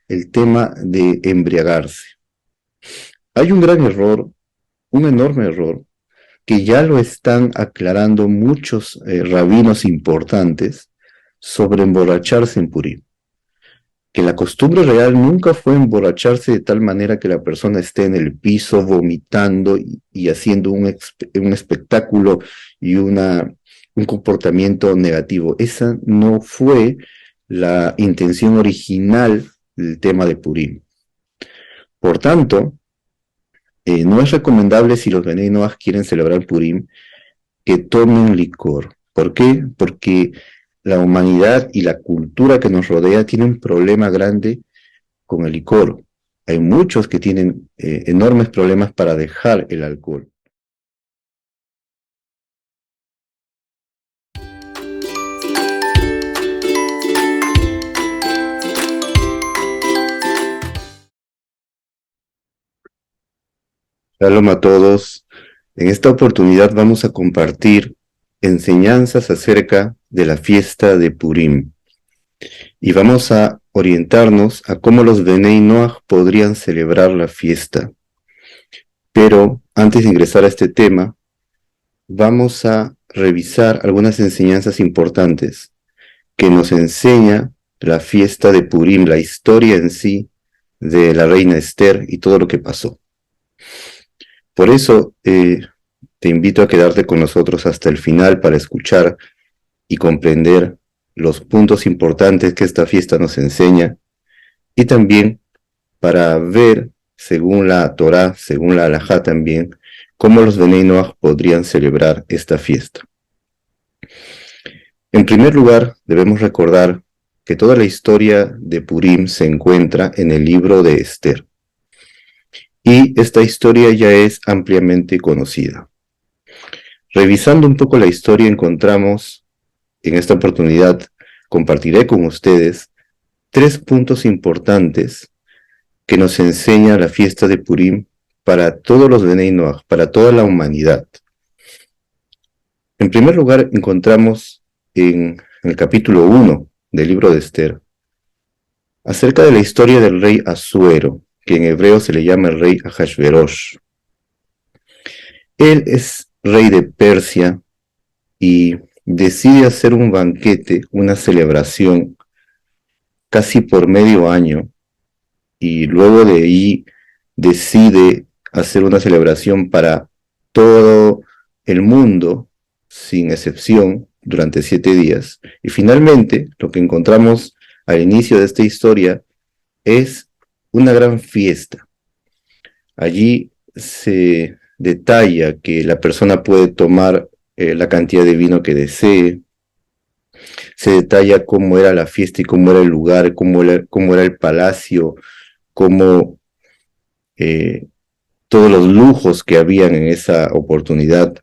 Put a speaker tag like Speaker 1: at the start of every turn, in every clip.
Speaker 1: el tema de embriagarse. Hay un gran error, un enorme error, que ya lo están aclarando muchos rabinos importantes sobre emborracharse en Purim. Que la costumbre real nunca fue emborracharse de tal manera que la persona esté en el piso vomitando y haciendo un espectáculo y un comportamiento negativo. Esa no fue la intención original del tema de Purim. Por tanto, no es recomendable si los Benei Noach quieren celebrar Purim que tomen licor. ¿Por qué? Porque la humanidad y la cultura que nos rodea tienen un problema grande con el licor. Hay muchos que tienen enormes problemas para dejar el alcohol. Shalom a todos. En esta oportunidad vamos a compartir enseñanzas acerca de la fiesta de Purim. Y vamos a orientarnos a cómo los Benei Noach podrían celebrar la fiesta. Pero antes de ingresar a este tema, vamos a revisar algunas enseñanzas importantes que nos enseña la fiesta de Purim, la historia en sí de la reina Esther y todo lo que pasó. Por eso te invito a quedarte con nosotros hasta el final para escuchar y comprender los puntos importantes que esta fiesta nos enseña y también para ver, según la Torá, según la Halajá también, cómo los Benei Noach podrían celebrar esta fiesta. En primer lugar, debemos recordar que toda la historia de Purim se encuentra en el libro de Esther. Y esta historia ya es ampliamente conocida. Revisando un poco la historia, encontramos, en esta oportunidad, compartiré con ustedes 3 puntos importantes que nos enseña la fiesta de Purim para todos los Benei Noach, para toda la humanidad. En primer lugar, encontramos en el capítulo 1 del libro de Esther acerca de la historia del rey Asuero, que en hebreo se le llama el rey Ahasverosh. Él es rey de Persia y decide hacer un banquete, una celebración, casi por medio año, y luego de ahí decide hacer una celebración para todo el mundo, sin excepción, durante 7 días. Y finalmente, lo que encontramos al inicio de esta historia es una gran fiesta. Allí se detalla que la persona puede tomar la cantidad de vino que desee. Se detalla cómo era la fiesta y cómo era el lugar, cómo era el palacio, cómo todos los lujos que habían en esa oportunidad.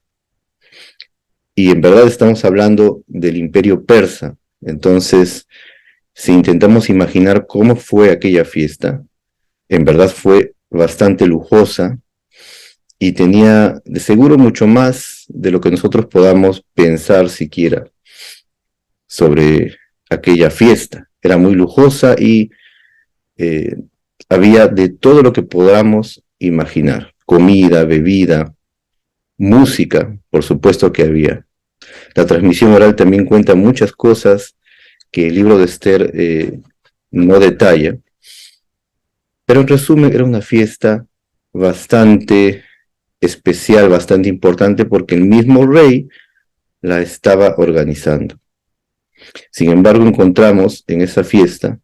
Speaker 1: Y en verdad estamos hablando del imperio persa. Entonces, si intentamos imaginar cómo fue aquella fiesta, en verdad fue bastante lujosa y tenía de seguro mucho más de lo que nosotros podamos pensar siquiera sobre aquella fiesta. Era muy lujosa y había de todo lo que podamos imaginar. Comida, bebida, música, por supuesto que había. La transmisión oral también cuenta muchas cosas que el libro de Esther no detalla. Pero en resumen, era una fiesta bastante especial, bastante importante, porque el mismo rey la estaba organizando. Sin embargo, encontramos en esa fiesta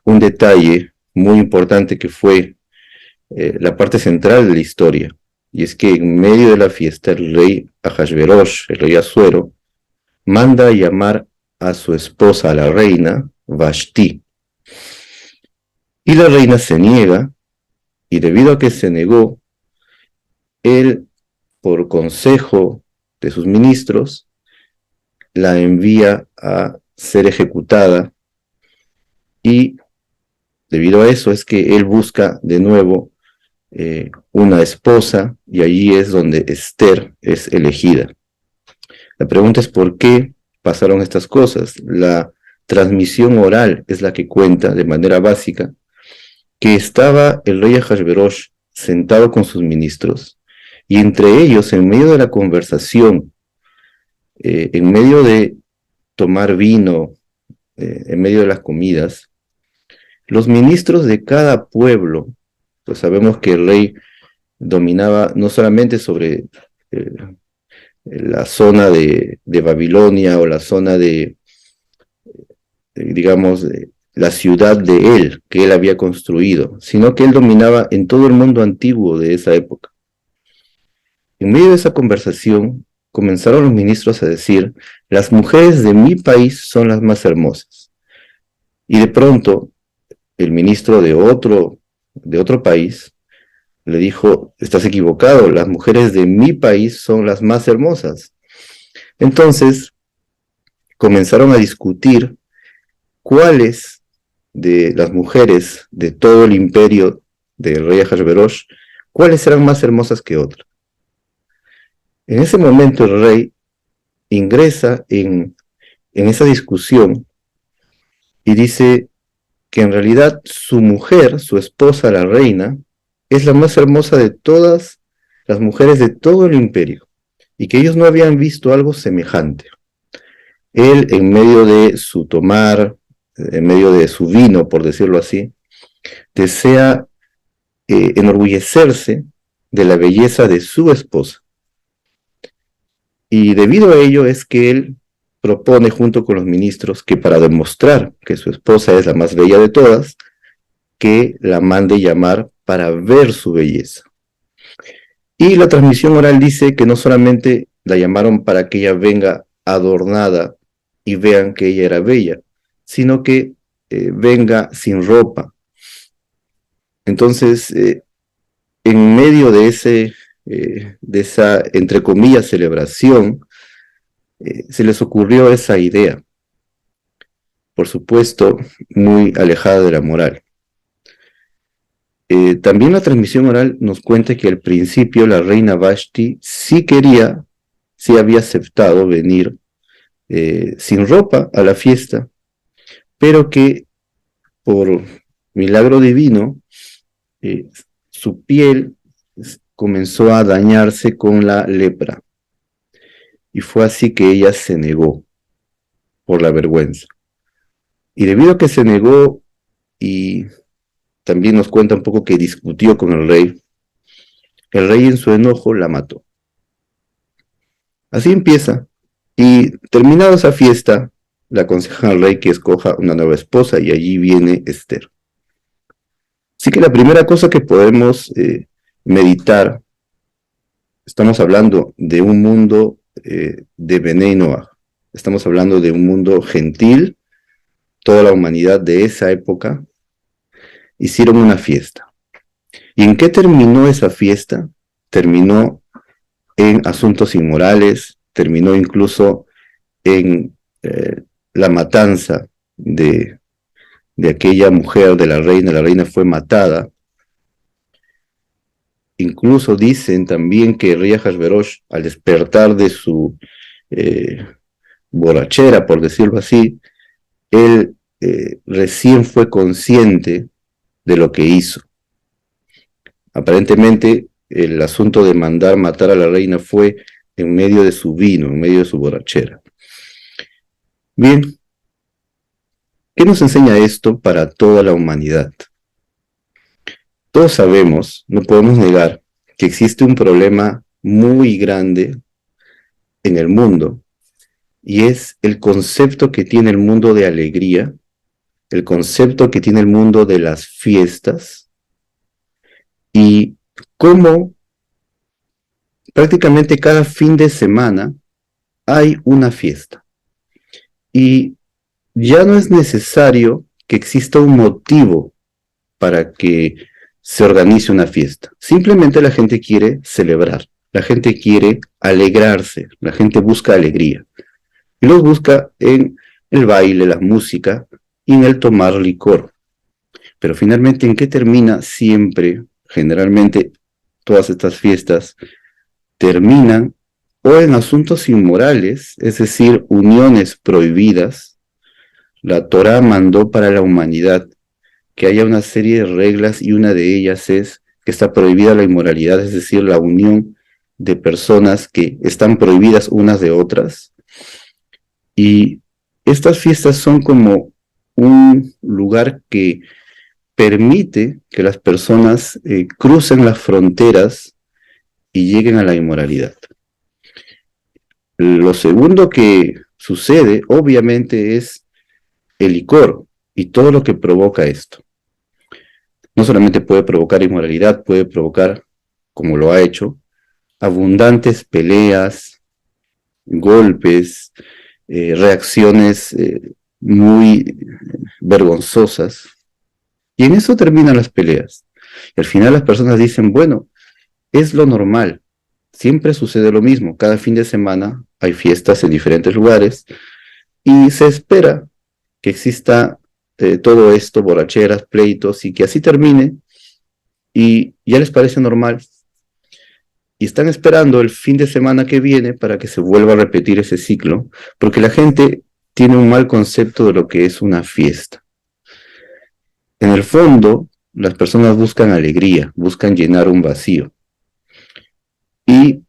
Speaker 1: un detalle muy importante que fue la parte central de la historia, y es que en medio de la fiesta el rey Ahasverosh, el rey Asuero, manda a llamar a su esposa, a la reina Vashti, y la reina se niega, y debido a que se negó, él, por consejo de sus ministros, la envía a ser ejecutada, y debido a eso es que él busca de nuevo una esposa, y allí es donde Esther es elegida. La pregunta es por qué pasaron estas cosas. La transmisión oral es la que cuenta de manera básica que estaba el rey Ahasverosh sentado con sus ministros, y entre ellos, en medio de la conversación, en medio de tomar vino, en medio de las comidas, los ministros de cada pueblo, pues sabemos que el rey dominaba no solamente sobre la zona de Babilonia o la zona digamos, la ciudad de él, que él había construido, sino que él dominaba en todo el mundo antiguo de esa época. En medio de esa conversación, comenzaron los ministros a decir: las mujeres de mi país son las más hermosas. Y de pronto, el ministro de otro país le dijo: estás equivocado, las mujeres de mi país son las más hermosas. Entonces, comenzaron a discutir cuáles de las mujeres de todo el imperio del rey Ahasverosh, cuáles eran más hermosas que otras. En ese momento el rey ingresa en esa discusión y dice que en realidad su mujer, su esposa, la reina, es la más hermosa de todas las mujeres de todo el imperio, y que ellos no habían visto algo semejante. Él, en medio de su tomar, en medio de su vino, por decirlo así, desea enorgullecerse de la belleza de su esposa. Y debido a ello es que él propone junto con los ministros que, para demostrar que su esposa es la más bella de todas, que la mande llamar para ver su belleza. Y la transmisión oral dice que no solamente la llamaron para que ella venga adornada y vean que ella era bella, sino que venga sin ropa. Entonces, en medio de esa, entre comillas, celebración, se les ocurrió esa idea, por supuesto, muy alejada de la moral. También la transmisión oral nos cuenta que al principio la reina Vashti sí había aceptado venir sin ropa a la fiesta, pero que por milagro divino su piel comenzó a dañarse con la lepra, y fue así que ella se negó por la vergüenza. Y debido a que se negó, y también nos cuenta un poco que discutió con el rey en su enojo la mató. Así empieza, y terminada esa fiesta, le aconsejan al rey que escoja una nueva esposa, y allí viene Esther. Así que la primera cosa que podemos meditar, estamos hablando de un mundo de Benei Noach, estamos hablando de un mundo gentil. Toda la humanidad de esa época hicieron una fiesta. ¿Y en qué terminó esa fiesta? Terminó en asuntos inmorales, terminó incluso en la matanza de aquella mujer, de la reina fue matada. Incluso dicen también que el rey Ahasverosh, al despertar de su borrachera, por decirlo así, él recién fue consciente de lo que hizo. Aparentemente, el asunto de mandar matar a la reina fue en medio de su vino, en medio de su borrachera. Bien, ¿qué nos enseña esto para toda la humanidad? Todos sabemos, no podemos negar, que existe un problema muy grande en el mundo, y es el concepto que tiene el mundo de alegría, el concepto que tiene el mundo de las fiestas, y cómo prácticamente cada fin de semana hay una fiesta. Y ya no es necesario que exista un motivo para que se organice una fiesta. Simplemente la gente quiere celebrar, la gente quiere alegrarse, la gente busca alegría. Y los busca en el baile, la música y en el tomar licor. Pero finalmente, ¿en qué termina siempre, generalmente, todas estas fiestas? Terminan o en asuntos inmorales, es decir, uniones prohibidas, la Torá mandó para la humanidad que haya una serie de reglas y una de ellas es que está prohibida la inmoralidad, es decir, la unión de personas que están prohibidas unas de otras. Y estas fiestas son como un lugar que permite que las personas crucen las fronteras y lleguen a la inmoralidad. Lo segundo que sucede, obviamente, es el licor y todo lo que provoca esto. No solamente puede provocar inmoralidad, puede provocar, como lo ha hecho, abundantes peleas, golpes, reacciones muy vergonzosas. Y en eso terminan las peleas. Y al final las personas dicen, bueno, es lo normal. Siempre sucede lo mismo. Cada fin de semana hay fiestas en diferentes lugares y se espera que exista todo esto, borracheras, pleitos, y que así termine y ya les parece normal. Y están esperando el fin de semana que viene para que se vuelva a repetir ese ciclo, porque la gente tiene un mal concepto de lo que es una fiesta. En el fondo, las personas buscan alegría, buscan llenar un vacío. Y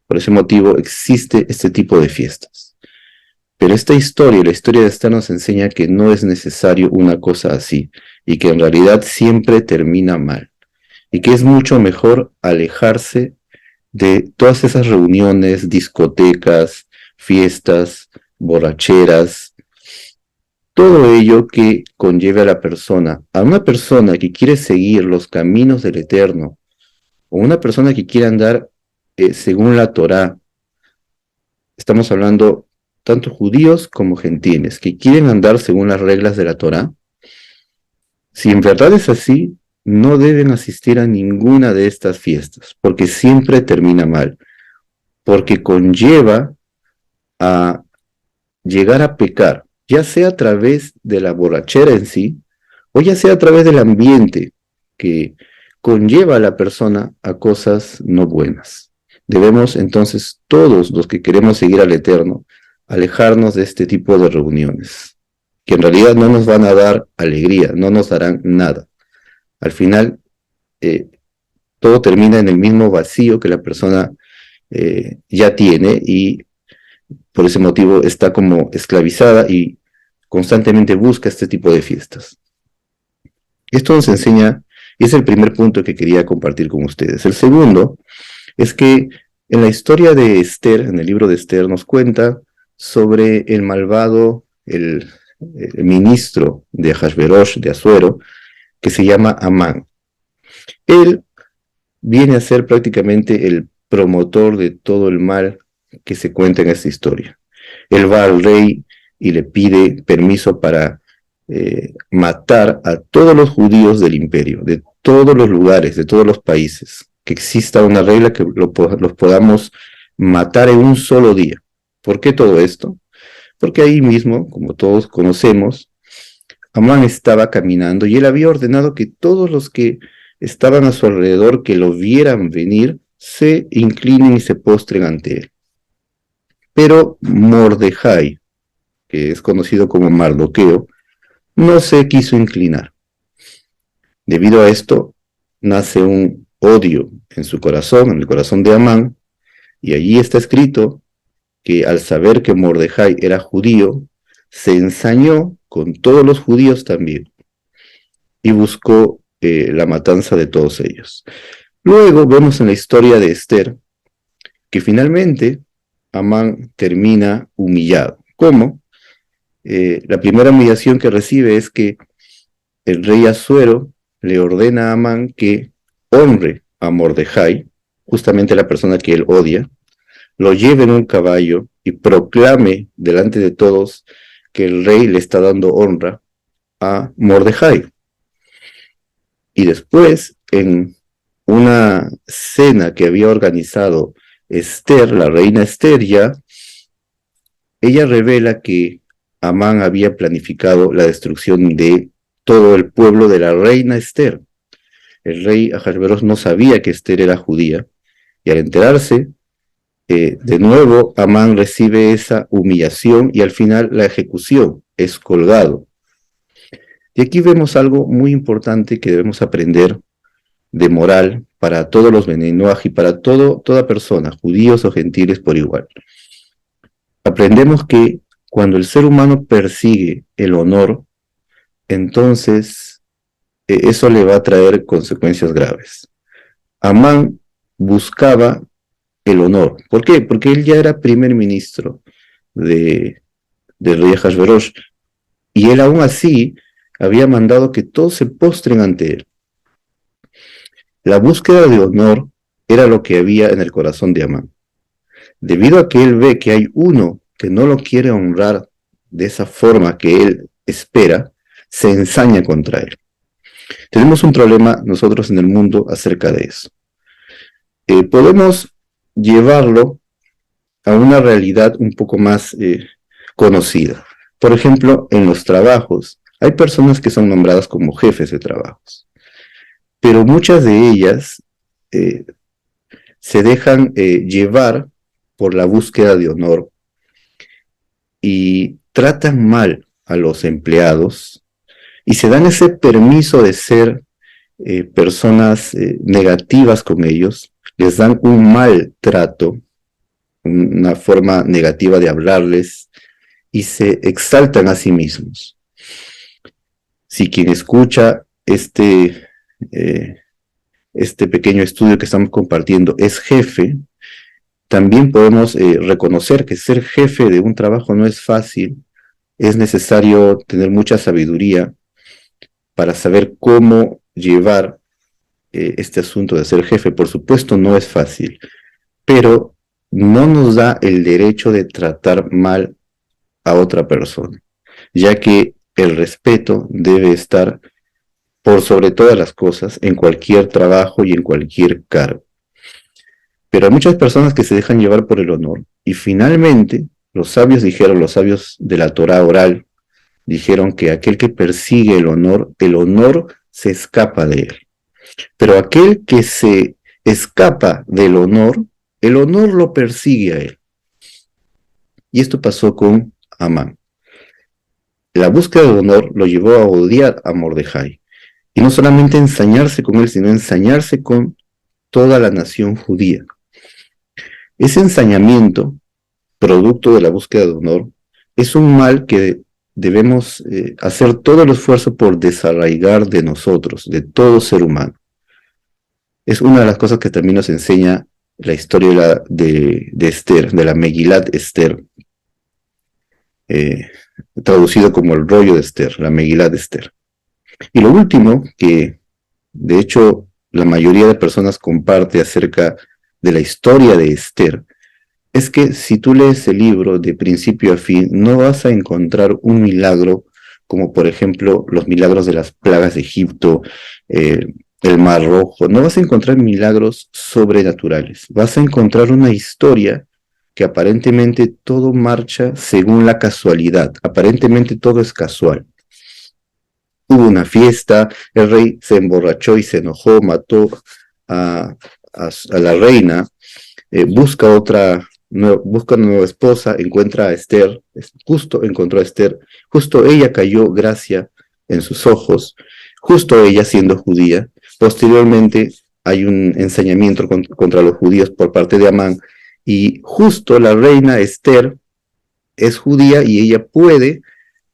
Speaker 1: por ese motivo existe este tipo de fiestas. Pero esta historia, la historia de Esther nos enseña que no es necesario una cosa así, y que en realidad siempre termina mal, y que es mucho mejor alejarse de todas esas reuniones, discotecas, fiestas, borracheras, todo ello que conlleve a una persona que quiere seguir los caminos del Eterno, o una persona que quiere andar según la Torá. Estamos hablando tanto judíos como gentiles, que quieren andar según las reglas de la Torá. Si en verdad es así, no deben asistir a ninguna de estas fiestas, porque siempre termina mal, porque conlleva a llegar a pecar, ya sea a través de la borrachera en sí, o ya sea a través del ambiente que conlleva a la persona a cosas no buenas. Debemos entonces, todos los que queremos seguir al Eterno, alejarnos de este tipo de reuniones, que en realidad no nos van a dar alegría, no nos darán nada. Al final, todo termina en el mismo vacío que la persona ya tiene y por ese motivo está como esclavizada y constantemente busca este tipo de fiestas. Esto nos enseña, y es el primer punto que quería compartir con ustedes. El segundo es que en la historia de Esther, en el libro de Esther, nos cuenta sobre el malvado, el ministro de Ahasverosh, de Asuero, que se llama Amán. Él viene a ser prácticamente el promotor de todo el mal que se cuenta en esta historia. Él va al rey y le pide permiso para matar a todos los judíos del imperio, de todos los lugares, de todos los países, que exista una regla que los podamos matar en un solo día. ¿Por qué todo esto? Porque ahí mismo, como todos conocemos, Amán estaba caminando y él había ordenado que todos los que estaban a su alrededor, que lo vieran venir, se inclinen y se postren ante él. Pero Mordejai, que es conocido como Mardoqueo, no se quiso inclinar. Debido a esto, nace un odio en su corazón, en el corazón de Amán, y allí está escrito que al saber que Mordejai era judío, se ensañó con todos los judíos también y buscó la matanza de todos ellos. Luego vemos en la historia de Esther que finalmente Amán termina humillado. ¿Cómo? La primera humillación que recibe es que el rey Asuero le ordena a Amán que honre a Mordejai, justamente la persona que él odia, lo lleve en un caballo y proclame delante de todos que el rey le está dando honra a Mordejai. Y después, en una cena que había organizado Esther, la reina Esther ya, ella revela que Amán había planificado la destrucción de todo el pueblo de la reina Esther. El rey Ahasverosh no sabía que Esther era judía, y al enterarse, de nuevo Amán recibe esa humillación y al final la ejecución es colgado. Y aquí vemos algo muy importante que debemos aprender de moral para todos los Bnei Noach y para toda persona, judíos o gentiles por igual. Aprendemos que cuando el ser humano persigue el honor, entonces eso le va a traer consecuencias graves. Amán buscaba el honor. ¿Por qué? Porque él ya era primer ministro del rey Ahasverosh, y él aún así había mandado que todos se postren ante él. La búsqueda de honor era lo que había en el corazón de Amán. Debido a que él ve que hay uno que no lo quiere honrar de esa forma que él espera, se ensaña contra él. Tenemos un problema nosotros en el mundo acerca de eso. Podemos llevarlo a una realidad un poco más conocida. Por ejemplo, en los trabajos, hay personas que son nombradas como jefes de trabajos, pero muchas de ellas se dejan llevar por la búsqueda de honor y tratan mal a los empleados y se dan ese permiso de ser personas negativas con ellos, les dan un mal trato, una forma negativa de hablarles y se exaltan a sí mismos. Si quien escucha este pequeño estudio que estamos compartiendo es jefe, también podemos reconocer que ser jefe de un trabajo no es fácil, es necesario tener mucha sabiduría para saber cómo llevar este asunto de ser jefe. Por supuesto no es fácil, pero no nos da el derecho de tratar mal a otra persona, ya que el respeto debe estar por sobre todas las cosas en cualquier trabajo y en cualquier cargo. Pero hay muchas personas que se dejan llevar por el honor y finalmente los sabios de la Torá oral, dijeron que aquel que persigue el honor se escapa de él. Pero aquel que se escapa del honor, el honor lo persigue a él. Y esto pasó con Amán. La búsqueda del honor lo llevó a odiar a Mordejai. Y no solamente ensañarse con él, sino ensañarse con toda la nación judía. Ese ensañamiento, producto de la búsqueda de honor, es un mal que debemos hacer todo el esfuerzo por desarraigar de nosotros, de todo ser humano. Es una de las cosas que también nos enseña la historia de Esther, de la Megilat Esther, traducido como el rollo de Esther, la Megilat Esther. Y lo último, que de hecho la mayoría de personas comparte acerca de la historia de Esther, es que si tú lees el libro de principio a fin, no vas a encontrar un milagro como por ejemplo los milagros de las plagas de Egipto, el Mar Rojo. No vas a encontrar milagros sobrenaturales, vas a encontrar una historia que aparentemente todo marcha según la casualidad, aparentemente todo es casual. Hubo una fiesta, el rey se emborrachó y se enojó, mató a la reina, busca una nueva esposa, encuentra a Esther, justo encontró a Esther, justo ella cayó gracia en sus ojos, justo ella siendo judía. Posteriormente hay un ensañamiento contra los judíos por parte de Amán, y justo la reina Esther es judía y ella puede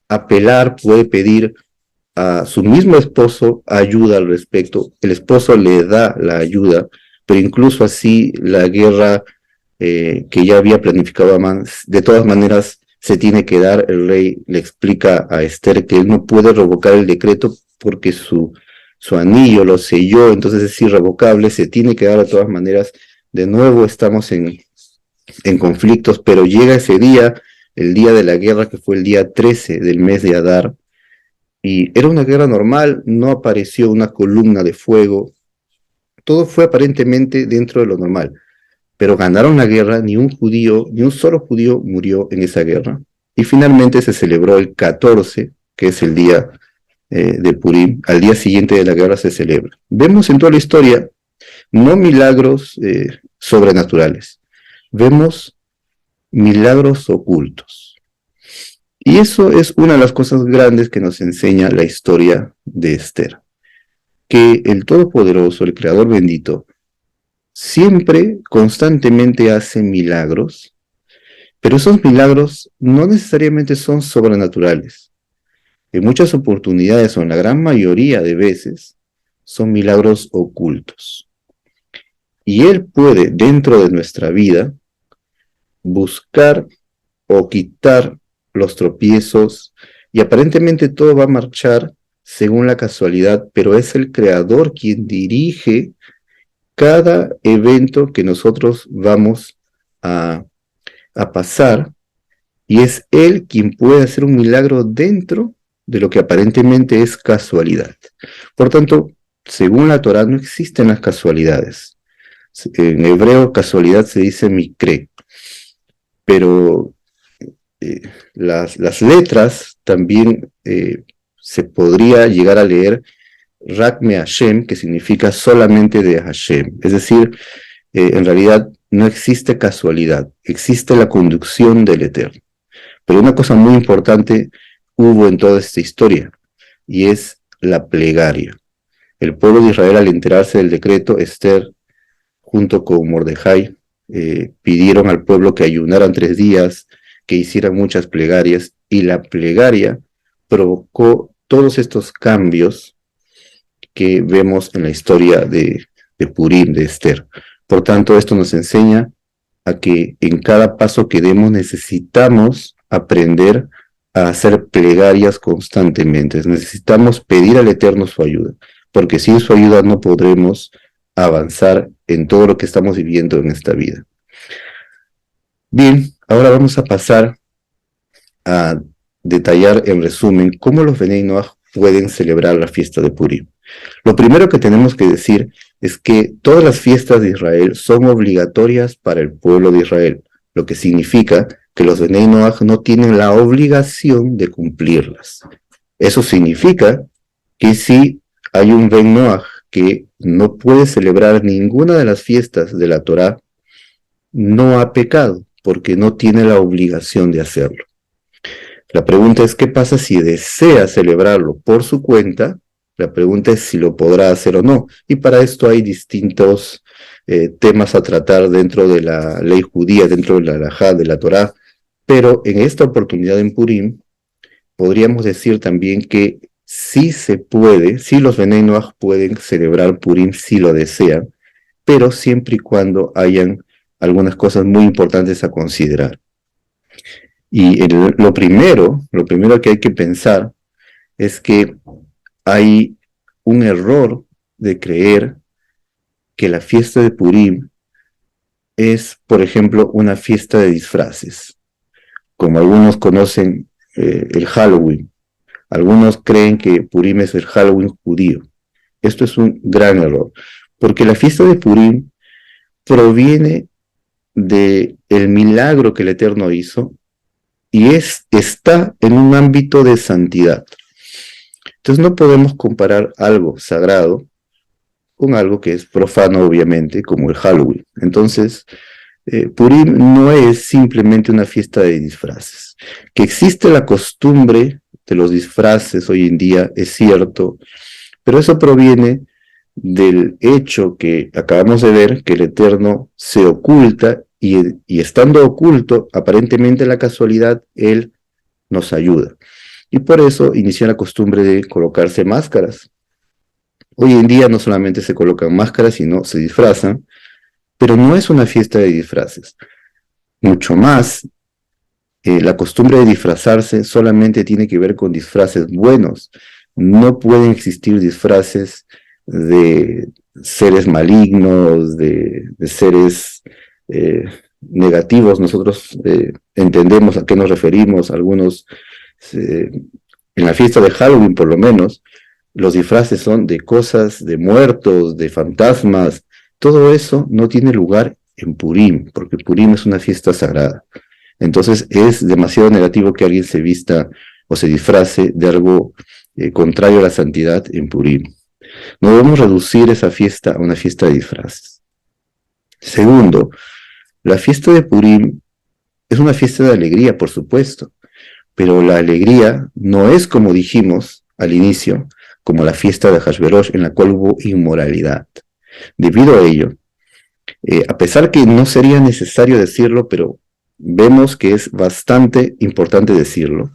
Speaker 1: apelar, puede pedir a su mismo esposo ayuda al respecto. El esposo le da la ayuda, pero incluso así la guerra que ya había planificado Amán, de todas maneras se tiene que dar. El rey le explica a Esther que él no puede revocar el decreto porque su anillo lo selló, entonces es irrevocable, se tiene que dar de todas maneras. De nuevo estamos en conflictos, pero llega ese día, el día de la guerra, que fue el día 13 del mes de Adar, y era una guerra normal, no apareció una columna de fuego, todo fue aparentemente dentro de lo normal, pero ganaron la guerra, ni un solo judío murió en esa guerra, y finalmente se celebró el 14, que es el día de Purim. Al día siguiente de la guerra se celebra. Vemos en toda la historia no milagros sobrenaturales, vemos milagros ocultos. Y eso es una de las cosas grandes que nos enseña la historia de Esther, que el Todopoderoso, el Creador bendito, siempre, constantemente hace milagros, pero esos milagros no necesariamente son sobrenaturales. En muchas oportunidades, o en la gran mayoría de veces, son milagros ocultos. Y Él puede, dentro de nuestra vida, buscar o quitar los tropiezos, y aparentemente todo va a marchar según la casualidad, pero es el Creador quien dirige cada evento que nosotros vamos a pasar, y es Él quien puede hacer un milagro dentro de lo que aparentemente es casualidad. Por tanto, según la Torá, no existen las casualidades. En hebreo, casualidad se dice mikre, pero las letras también se podría llegar a leer Rak me Hashem, que significa solamente de Hashem. Es decir, en realidad no existe casualidad, existe la conducción del Eterno. Pero una cosa muy importante hubo en toda esta historia, y es la plegaria. El pueblo de Israel, al enterarse del decreto, Esther, junto con Mordejai, pidieron al pueblo que ayunaran 3 días, que hicieran muchas plegarias, y la plegaria provocó todos estos cambios que vemos en la historia de Purim, de Esther. Por tanto, esto nos enseña a que en cada paso que demos necesitamos aprender a hacer plegarias constantemente. Necesitamos pedir al Eterno su ayuda, porque sin su ayuda no podremos avanzar en todo lo que estamos viviendo en esta vida. Bien, ahora vamos a pasar a detallar en resumen cómo los Bnei Noach pueden celebrar la fiesta de Purim. Lo primero que tenemos que decir es que todas las fiestas de Israel son obligatorias para el pueblo de Israel, lo que significa que los Bnei Noach no tienen la obligación de cumplirlas. Eso significa que si hay un Ben Noach que no puede celebrar ninguna de las fiestas de la Torá, no ha pecado, porque no tiene la obligación de hacerlo. La pregunta es, ¿qué pasa si desea celebrarlo por su cuenta? La pregunta es si lo podrá hacer o no. Y para esto hay distintos temas a tratar dentro de la ley judía, dentro de la halajá, de la Torá. Pero en esta oportunidad en Purim, podríamos decir también que sí se puede, sí los Bnei Noach pueden celebrar Purim si lo desean, pero siempre y cuando hayan algunas cosas muy importantes a considerar. Y lo primero que hay que pensar es que hay un error de creer que la fiesta de Purim es, por ejemplo, una fiesta de disfraces. Como algunos conocen el Halloween, algunos creen que Purim es el Halloween judío. Esto es un gran error, porque la fiesta de Purim proviene del milagro que el Eterno hizo y está en un ámbito de santidad. Entonces no podemos comparar algo sagrado con algo que es profano, obviamente, como el Halloween. Entonces, Purim no es simplemente una fiesta de disfraces. Que existe la costumbre de los disfraces hoy en día, es cierto, pero eso proviene del hecho que acabamos de ver, que el Eterno se oculta y estando oculto, aparentemente la casualidad, Él nos ayuda. Y por eso inició la costumbre de colocarse máscaras. Hoy en día no solamente se colocan máscaras, sino se disfrazan, pero no es una fiesta de disfraces. Mucho más, la costumbre de disfrazarse solamente tiene que ver con disfraces buenos. No pueden existir disfraces de seres malignos, de seres negativos. Nosotros entendemos a qué nos referimos. Algunos, en la fiesta de Halloween por lo menos, los disfraces son de cosas, de muertos, de fantasmas. Todo eso no tiene lugar en Purim, porque Purim es una fiesta sagrada. Entonces es demasiado negativo que alguien se vista o se disfrace de algo contrario a la santidad en Purim. No debemos reducir esa fiesta a una fiesta de disfraces. Segundo, la fiesta de Purim es una fiesta de alegría, por supuesto, pero la alegría no es, como dijimos al inicio, como la fiesta de Hashverosh, en la cual hubo inmoralidad. Debido a ello, a pesar que no sería necesario decirlo, pero vemos que es bastante importante decirlo,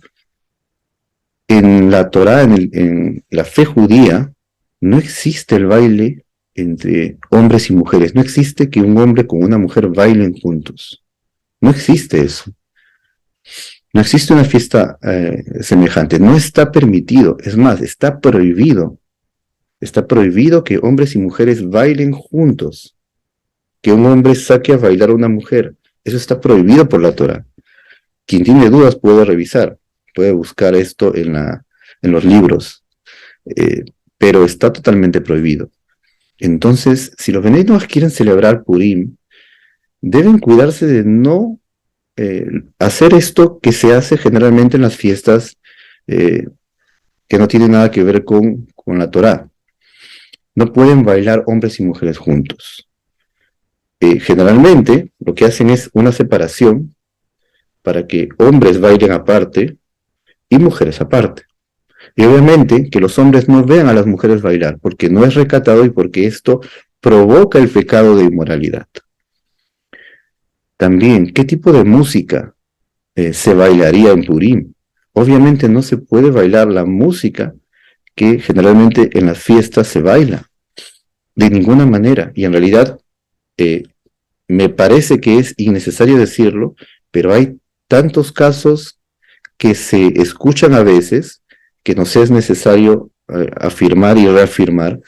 Speaker 1: en la Torá, en la fe judía, no existe el baile entre hombres y mujeres. No existe que un hombre con una mujer bailen juntos. No existe eso. No existe una fiesta semejante. No está permitido. Es más, está prohibido. Está prohibido que hombres y mujeres bailen juntos. Que un hombre saque a bailar a una mujer. Eso está prohibido por la Torá. Quien tiene dudas puede revisar. Puede buscar esto en los libros. Pero está totalmente prohibido. Entonces, si los Bnei Noach quieren celebrar Purim, deben cuidarse de no hacer esto que se hace generalmente en las fiestas que no tienen nada que ver con la Torá. No pueden bailar hombres y mujeres juntos. Generalmente lo que hacen es una separación para que hombres bailen aparte y mujeres aparte. Y obviamente que los hombres no vean a las mujeres bailar, porque no es recatado y porque esto provoca el pecado de inmoralidad. También, ¿qué tipo de música se bailaría en Purim? Obviamente no se puede bailar la música que generalmente en las fiestas se baila, de ninguna manera. Y en realidad me parece que es innecesario decirlo, pero hay tantos casos que se escuchan a veces que nos es necesario afirmar y reafirmar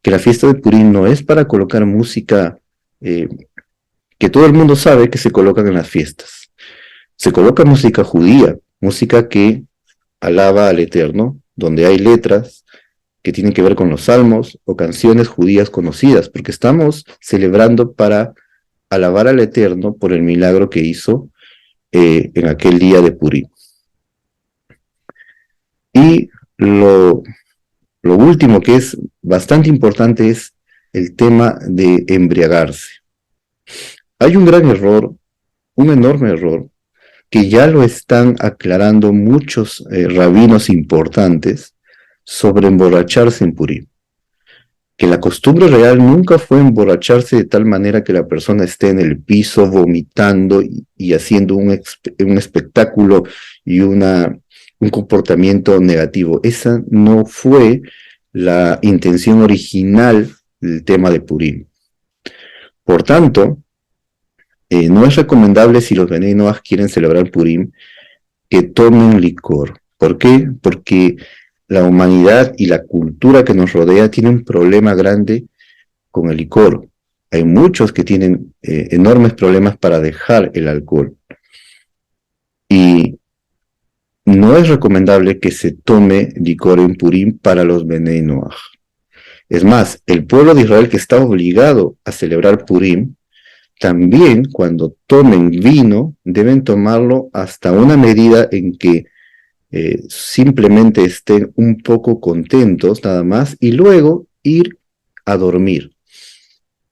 Speaker 1: que la fiesta de Purim no es para colocar música que todo el mundo sabe que se colocan en las fiestas. Se coloca música judía, música que alaba al Eterno, donde hay letras que tienen que ver con los salmos o canciones judías conocidas, porque estamos celebrando para alabar al Eterno por el milagro que hizo en aquel día de Purim. Y lo último que es bastante importante es el tema de embriagarse. Hay un gran error, un enorme error, que ya lo están aclarando muchos rabinos importantes sobre emborracharse en Purim. Que la costumbre real nunca fue emborracharse de tal manera que la persona esté en el piso vomitando y haciendo un espectáculo y un comportamiento negativo. Esa no fue la intención original del tema de Purim. Por tanto, no es recomendable, si los Bnei Noach quieren celebrar Purim, que tomen licor. ¿Por qué? Porque la humanidad y la cultura que nos rodea tienen un problema grande con el licor. Hay muchos que tienen enormes problemas para dejar el alcohol. Y no es recomendable que se tome licor en Purim para los Bnei Noach. Es más, el pueblo de Israel, que está obligado a celebrar Purim, también cuando tomen vino deben tomarlo hasta una medida en que simplemente estén un poco contentos nada más y luego ir a dormir.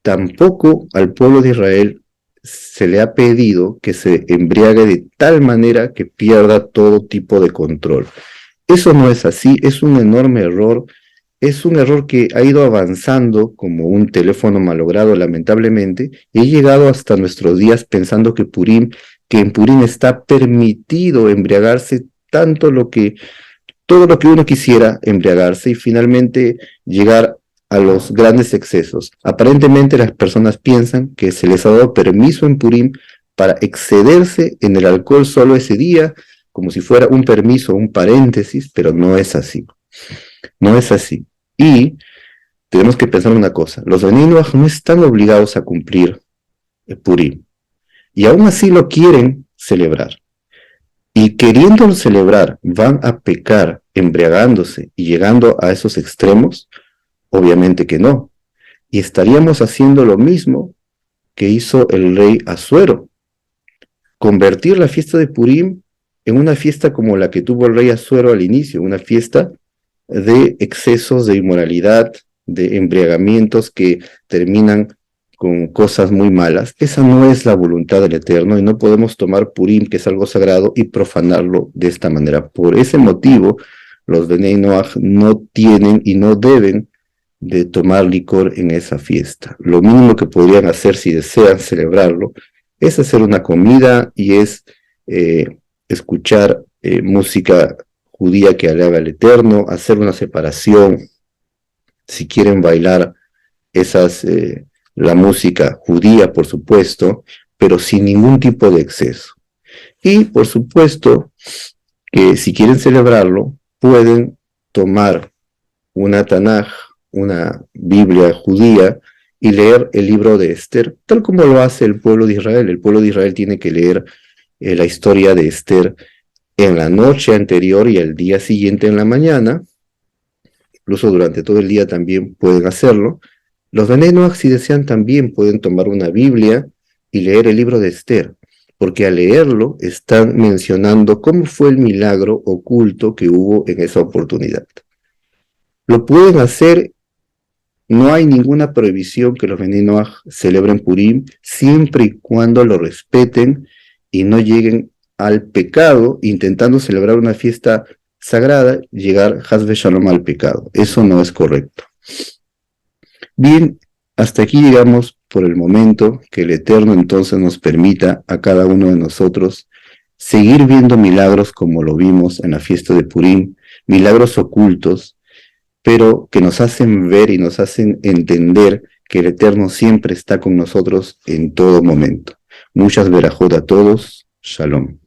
Speaker 1: Tampoco al pueblo de Israel se le ha pedido que se embriague de tal manera que pierda todo tipo de control. Eso no es así, es un enorme error. Es un error que ha ido avanzando como un teléfono malogrado, lamentablemente, y he llegado hasta nuestros días pensando que en Purim está permitido embriagarse todo lo que uno quisiera embriagarse y finalmente llegar a los grandes excesos. Aparentemente las personas piensan que se les ha dado permiso en Purim para excederse en el alcohol solo ese día, como si fuera un permiso, un paréntesis, pero no es así. No es así. Y tenemos que pensar una cosa, los Bnei Noach no están obligados a cumplir Purim, y aún así lo quieren celebrar. Y queriéndolo celebrar, van a pecar embriagándose y llegando a esos extremos. Obviamente que no. Y estaríamos haciendo lo mismo que hizo el rey Asuero. Convertir la fiesta de Purim en una fiesta como la que tuvo el rey Asuero al inicio, una fiesta de excesos, de inmoralidad, de embriagamientos que terminan con cosas muy malas. Esa no es la voluntad del Eterno y no podemos tomar Purim, que es algo sagrado, y profanarlo de esta manera. Por ese motivo, los Benei Noach no tienen y no deben de tomar licor en esa fiesta. Lo mínimo que podrían hacer si desean celebrarlo es hacer una comida y es escuchar música judía que alaba al Eterno, hacer una separación, si quieren bailar la música judía, por supuesto, pero sin ningún tipo de exceso. Y, por supuesto, que si quieren celebrarlo, pueden tomar una Tanaj, una Biblia judía, y leer el libro de Esther, tal como lo hace el pueblo de Israel. El pueblo de Israel tiene que leer la historia de Esther en la noche anterior y el día siguiente en la mañana. Incluso durante todo el día también pueden hacerlo. Los Benei Noach, si desean, también pueden tomar una Biblia y leer el libro de Esther, porque al leerlo están mencionando cómo fue el milagro oculto que hubo en esa oportunidad. Lo pueden hacer, no hay ninguna prohibición que los Benei Noach celebren Purim, siempre y cuando lo respeten y no lleguen al pecado, intentando celebrar una fiesta sagrada, llegar Haz Shalom al pecado. Eso no es correcto. Bien, hasta aquí llegamos por el momento. Que el Eterno entonces nos permita a cada uno de nosotros seguir viendo milagros como lo vimos en la fiesta de Purim, milagros ocultos, pero que nos hacen ver y nos hacen entender que el Eterno siempre está con nosotros en todo momento. Muchas verajot a todos. Shalom.